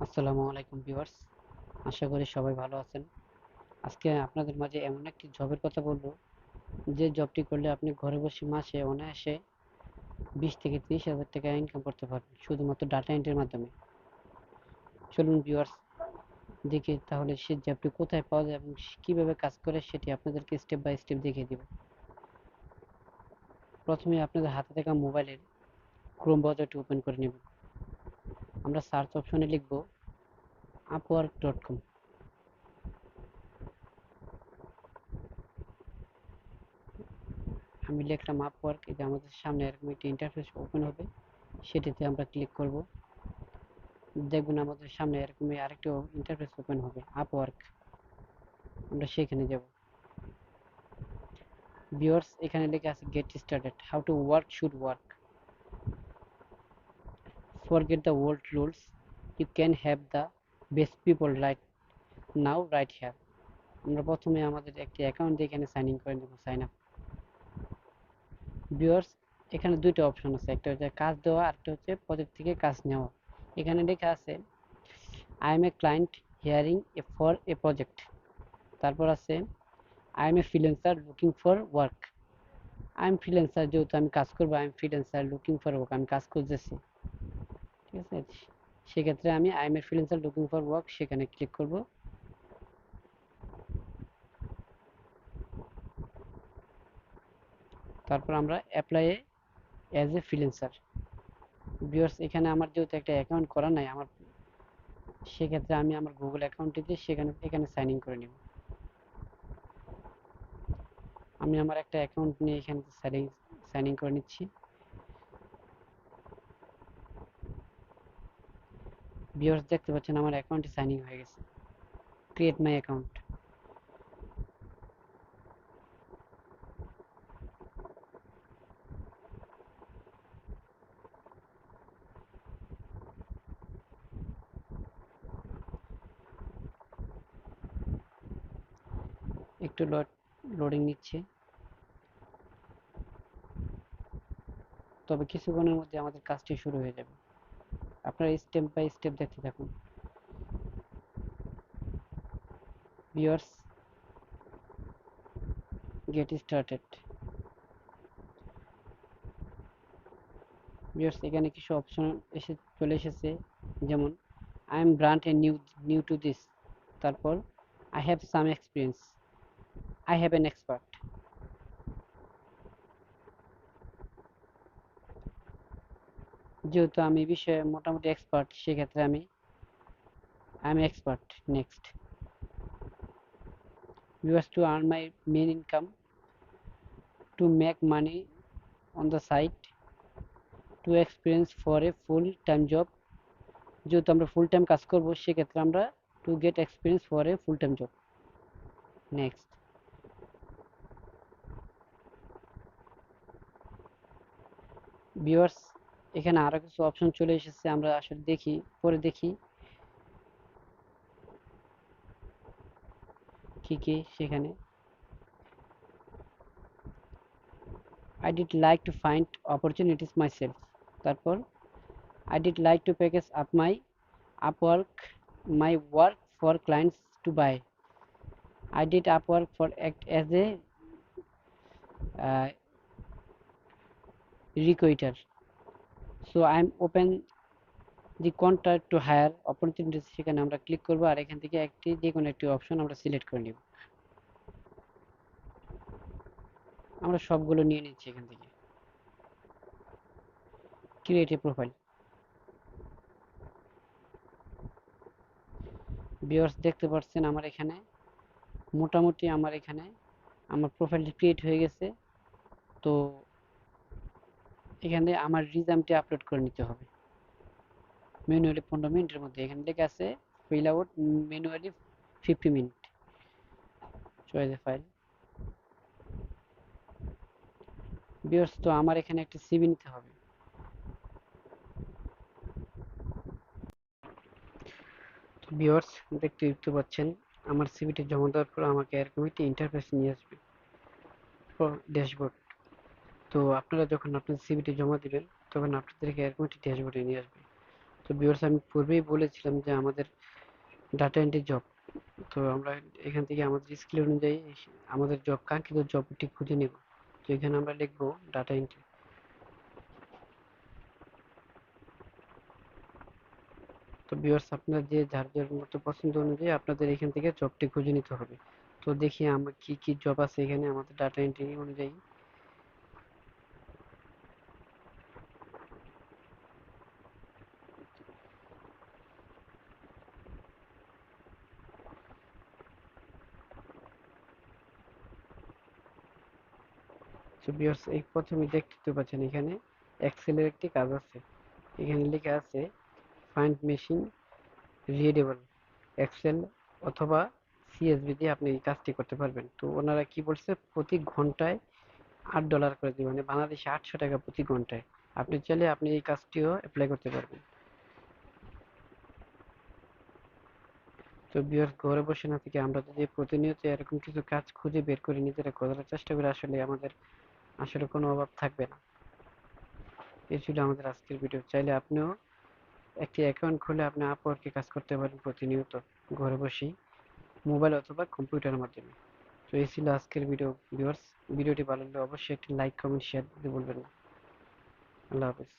আসসালামু আলাইকুম ভিউয়ার্স, আশা করি সবাই ভালো আছেন। আজকে আপনাদের মাঝে এমন একটি জবের কথা বলবো, যে জবটি করলে আপনি ঘরে বসে মাসে অনায়াসে 20 থেকে 30 হাজার টাকা ইনকাম করতে পারবেন শুধুমাত্র ডাটা এন্ট্রির মাধ্যমে। চলুন ভিউয়ার্স, দেখি তাহলে সেই জবটি কোথায় পাওয়া যায় এবং কিভাবে কাজ করে সেটি আপনাদেরকে স্টেপ বাই স্টেপ দেখিয়ে দিব। প্রথমে আপনাদের হাতে থাকা মোবাইলের ক্রোম ব্রাউজারটি ওপেন করে নেবেন। আমরা সার্চ অপশনে লিখব upwork.com। আমি লিখলাম আপওয়ার্ক, এই যে আমাদের সামনে এরকম একটি ইন্টারফেস ওপেন হবে, সেটিতে আমরা ক্লিক করব। দেখবেন আমাদের সামনে এরকমই আরেকটি ইন্টারফেস ওপেন হবে, আপওয়ার্ক। আমরা সেখানে যাব। ভিউয়ার্স, এখানে লেখা আছে get started, how to work should work, forget the old rules, you can have the best people right now right here. আমরা প্রথমে আমাদের একটি অ্যাকাউন্ট দিয়ে এখানে সাইন ইন করে নেব, সাইন আপ। ভিউয়ার্স, এখানে দুইটা অপশন আছে, একটা হচ্ছে কাজ দেওয়া আর একটা হচ্ছে প্রজেক্ট থেকে কাজ নেওয়া। এখানে লেখা আছে I M a client hearing for a project. তারপর আছে I M a freelancer looking for work. I am freelancer, যেহেতু আমি কাজ করবো, I am freelancer looking for work, আমি কাজ খুঁজতেছি। ঠিক আছে, সেক্ষেত্রে আমি I M a freelancer looking for work সেখানে ক্লিক করব। তারপর আমরা apply as a freelancer. Viewers, এখানে আমার যেহেতু একটা অ্যাকাউন্ট করা নাই আমার, সেক্ষেত্রে আমি আমার গুগল অ্যাকাউন্টটি দিয়ে এখানে সাইন ইন করে নেব। আমি আমার একটা অ্যাকাউন্ট নিয়ে এখানে সাইন ইন করে নিচ্ছি। ভিউয়ার্স, দেখতে পাচ্ছেন আমার অ্যাকাউন্টে সাইন ইন হয়ে গেছে। Create my account. একটু লোডিং নিচ্ছে, তবে কিছুক্ষণের মধ্যে আমাদের কাজটি শুরু হয়ে যাবে। আপনারা স্টেপ বাই স্টেপ দেখতে থাকুন। Viewers, get started. ভিউয়ার্স, এখানে কিছু অপশন চলে এসেছে, যেমন I am brand a new to this, তারপর I have some experience, I have an expert. যেহেতু আমি এই বিষয়ে মোটামুটি এক্সপার্ট, সেক্ষেত্রে আমি I am expert. Next. Viewers, to earn my main income, to make money on the side, to experience for a full time job. যেহেতু আমরা full time কাজ করব, সেক্ষেত্রে আমরা to get experience for a full time job. Next. Viewers, এখানে আরো কিছু option চলে এসেছে, আমরা আসলে দেখি, পরে দেখি কি কি সেখানে। I did like to find opportunities myself. তারপর I did like to package up my work for clients to buy. I did Upwork for act as a uh, recruiter. So I am open the contract to hire opportunities, সেখানে আমরা click করব আর এখান থেকে যে কোনো একটি option আমরা select করে নিব। আমরা সবগুলো নিয়ে নিচ্ছি এখান থেকে। Create a profile. ভিউয়ার্স, দেখতে পাচ্ছেন আমার এখানে মোটামুটি আমার প্রোফাইলটি ক্রিয়েট হয়ে গেছে। তো এখানে আমার রিজামটি আপলোড করে নিতে হবে ম্যানুয়ালি 15 মিনিটের মধ্যে। এখানে লেখা আছে fill out manually 50 minute. Choice file. Viewers, তো আমার এখানে একটা সিভি নিতে হবে। ভিউয়ার্স, দেখতে পাচ্ছেন আমার সিভিটি জমা দেওয়ার পর আমাকে এরকম একটি ইন্টারফেস নিয়ে আসবে, ড্যাশবোর্ড। তো আপনারা যখন আপনার সিভিটি জমা দিবেন, তখন আপনাদেরকে এরকম একটি ড্যাশবোর্ডে নিয়ে আসবে। তো তো ভিউয়ার্স, আমি পূর্বেই বলেছিলাম যে আমাদের ডাটা এন্ট্রি জব। তো আমরা এখান থেকে আমাদের স্কিল অনুযায়ী আমাদের জব, কাঙ্ক্ষিত জবটি খুঁজে নেব। তো এখানে আমরা লিখবো ডাটা এন্ট্রি। তো ভিউয়ার্স, আপনার যে যার যার মতো পছন্দ অনুযায়ী আপনাদের এখান থেকে জবটি খুঁজে নিতে হবে। তো দেখি আমার কি কি জব আছে এখানে আমাদের ডাটা এন্ট্রি অনুযায়ী। তো ভিউয়ার্স, এই প্রথমে দেখতে পাচ্ছেন এখানে এক্সেলের একটি কাজ আছে। এখানে লেখা আছে ফাইন্ড মেশিন রিডেবল এক্সেল অথবা সিএসভি দিয়ে আপনি এই কাজটি করতে পারবেন। তো ওনারা কি বলছে, প্রতি ঘন্টায় $8 করে দিবে, মানে বাংলাদেশে 800 টাকা প্রতি ঘন্টায়। আপনি চাইলে আপনি এই কাজটিও অ্যাপ্লাই করতে পারবেন। তো ভিউয়ার্স, ঘরে বসে না থেকে আমরা যদি প্রতিনিয়ত এরকম কিছু কাজ খুঁজে বের করে নিজেরা করার চেষ্টা করি, আসলে আমাদের আসলে কোনো অভাব থাকবে না। এই ছিল আমাদের আজকের ভিডিও। চাইলে আপনিও একটি অ্যাকাউন্ট খুলে আপনি আপওয়ার্কে কাজ করতে পারেন প্রতিনিয়ত, ঘরে বসেই, মোবাইল অথবা কম্পিউটারের মাধ্যমে। তো এই ছিল আজকের ভিডিও ভিউয়ার্স। ভিডিওটি ভালো লাগলে অবশ্যই একটি লাইক, কমেন্ট, শেয়ার দিতে ভুলবেন না। আল্লাহ হাফেজ।